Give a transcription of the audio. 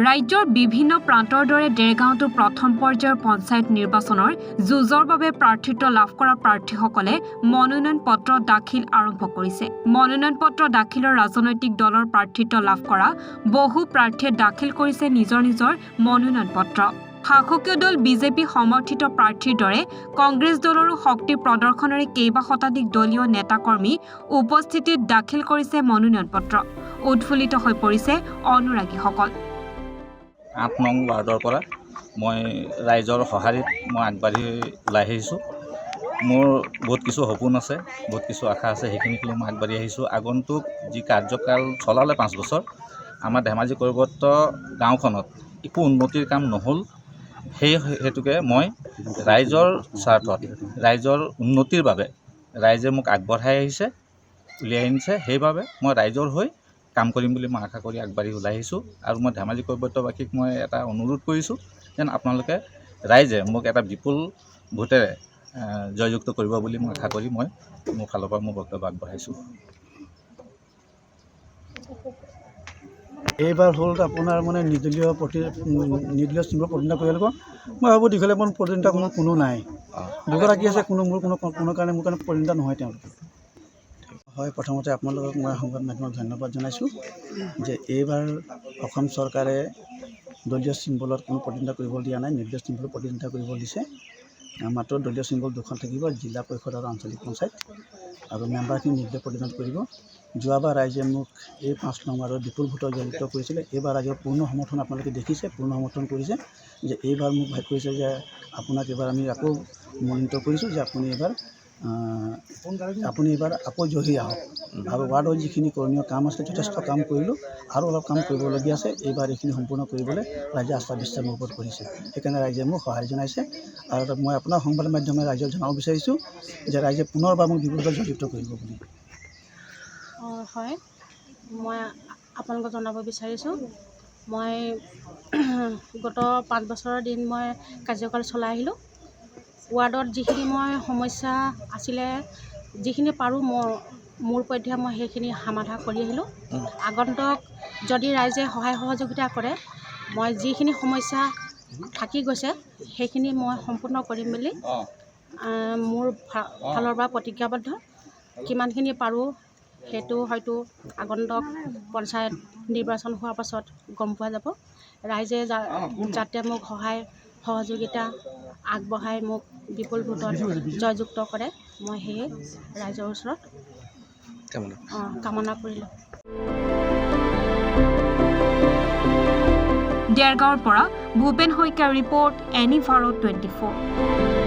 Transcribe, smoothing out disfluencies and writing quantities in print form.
ৰাজ্যৰ বিভিন্ন প্ৰান্তৰ দৰে ডেৰগাঁৱতো প্ৰথম পৰ্যায়ৰ পঞ্চায়ত নিৰ্বাচনৰ যুঁজৰ বাবে প্ৰাৰ্থিত্ব লাভ কৰা প্ৰাৰ্থীসকলে মনোনয়ন পত্ৰ দাখিল আৰম্ভ কৰিছে। মনোনয়ন পত্ৰ দাখিলৰ ৰাজনৈতিক দলৰ প্ৰাৰ্থিত্ব লাভ কৰা বহু প্ৰাৰ্থীয়ে দাখিল কৰিছে নিজৰ মনোনয়ন পত্ৰ। শাসকীয় দল বিজেপি সমৰ্থিত প্ৰাৰ্থীৰ দৰে কংগ্ৰেছ দলৰো শক্তি প্ৰদৰ্শনেৰে কেইবা শতাধিক দলীয় নেতাকৰ্মী উপস্থিতিত দাখিল কৰিছে মনোনয়ন পত্ৰ। উৎফুল্লিত হৈ পৰিছে অনুৰাগীসকল। 8 নং ৱাৰ্ডৰ পৰা মই ৰাইজৰ সঁহাৰিত মই আগবাঢ়ি ওলাই আহিছোঁ। মোৰ বহুত কিছু সপোন আছে, বহুত কিছু আশা আছে, সেইখিনিক লৈ মই আগবাঢ়ি আহিছোঁ। আগন্তুক যি কাৰ্যকাল চলালে 5 বছৰ, আমাৰ ধেমাজি কৈৱৰ্ত গাঁওখনত একো উন্নতিৰ কাম নহ'ল। সেই হেতুকে মই ৰাইজৰ স্বাৰ্থত, ৰাইজৰ উন্নতিৰ বাবে ৰাইজে মোক আগবঢ়াই আহিছে, উলিয়াই আনিছে। সেইবাবে মই ৰাইজৰ হৈ কাম কৰিম বুলি মই আশা কৰি আগবাঢ়ি ওলাই আহিছোঁ। আৰু মই ধেমাজি কৈৱৰ্তবাসীক মই এটা অনুৰোধ কৰিছোঁ যেন আপোনালোকে ৰাইজে মোক এটা বিপুল ভোটেৰে জয়যুক্ত কৰিব বুলি মই আশা কৰি মই মোৰ ফালৰ পৰা মোৰ বক্তব্য আগবঢ়াইছোঁ। এইবাৰ হ'ল আপোনাৰ মানে নিৰ্দলীয় চিম্বল প্ৰতিনিধিত্ব কৰিব লাগিব। মই ভাবোঁ দীঘলীয়া মন প্ৰতিনিধিত্ব কোনো নাই, দুগৰাকী আছে, কোনো কাৰণে মোৰ কাৰণে প্ৰতিনিধিত্ব নহয় তেওঁলোকে। হয়, প্ৰথমতে আপোনালোকক মই সংবাদ মাধ্যমক ধন্যবাদ জনাইছোঁ যে এইবাৰ অসম চৰকাৰে দলীয় চিম্বলত কোনো প্ৰতিনিধিত্ব কৰিব দিয়া নাই, নিৰ্দলীয় চিম্বলত প্ৰতিনিধিত্ব কৰিব দিছে। মাত্ৰ দলীয় চিম্বল 2খন থাকিব, জিলা পৰিষদ আৰু আঞ্চলিক পঞ্চায়ত, আৰু মেম্বাৰখিনি নিৰ্দলীয় প্ৰতিনিধিত্ব কৰিব। যোৱাবাৰ ৰাইজে মোক এই 5 নং ৱাৰ্ডত বিপুল ভোটৰ জয়যুক্ত কৰিছিলে। এইবাৰ ৰাইজৰ পূৰ্ণ সমৰ্থন আপোনালোকে দেখিছে, পূৰ্ণ সমৰ্থন কৰিছে যে এইবাৰ মোক ভাগ কৰিছে যে আপোনাক এইবাৰ আমি আকৌ মনোনীত কৰিছোঁ যে আপুনি এইবাৰ আকৌ জয়ী আহক। আৰু ৱাৰ্ডৰ যিখিনি কৰণীয় কাম আছে যথেষ্ট কাম কৰিলোঁ, আৰু অলপ কাম কৰিবলগীয়া আছে। এইবাৰ এইখিনি সম্পূৰ্ণ কৰিবলৈ ৰাইজে আস্থা বিশ্বাস মোৰ ওপৰত কৰিছে, সেইকাৰণে ৰাইজে মোক সঁহাৰি জনাইছে। আৰু মই আপোনাৰ সংবাদ মাধ্যমে ৰাইজক জনাব বিচাৰিছোঁ যে ৰাইজে পুনৰবাৰ মোক বিপুল ভোটত জয়যুক্ত কৰিব বুলি। হয়, মই আপোনালোকক জনাব বিচাৰিছোঁ, মই গত 5 বছৰৰ দিন মই কাৰ্যকাল চলাই আহিলোঁ। ৱাৰ্ডত যিখিনি মই সমস্যা আছিলে, যিখিনি পাৰোঁ মোৰ পধ্যে মই সেইখিনি সমাধান কৰি আহিলোঁ। আগন্তুক যদি ৰাইজে সহায় সহযোগিতা কৰে, মই যিখিনি সমস্যা থাকি গৈছে সেইখিনি মই সম্পূৰ্ণ কৰিম বুলি মোৰ ফালৰ পৰা প্ৰতিজ্ঞাবদ্ধ। কিমানখিনি পাৰোঁ সেইটো হয়তো আগন্তুক পঞ্চায়ত নিৰ্বাচন হোৱাৰ পাছত গম পোৱা যাব। ৰাইজে যাতে মোক সহায় সহযোগিতা আগবঢ়াই মোক বিপুল ভোটত জয়যুক্ত কৰে, মই সেয়ে ৰাইজৰ ওচৰত কামনা কৰিলোঁ। ডেৰগাঁৱৰ পৰা ভূপেন শইকীয়াৰ ৰিপৰ্ট, এনি ভাৰত 24।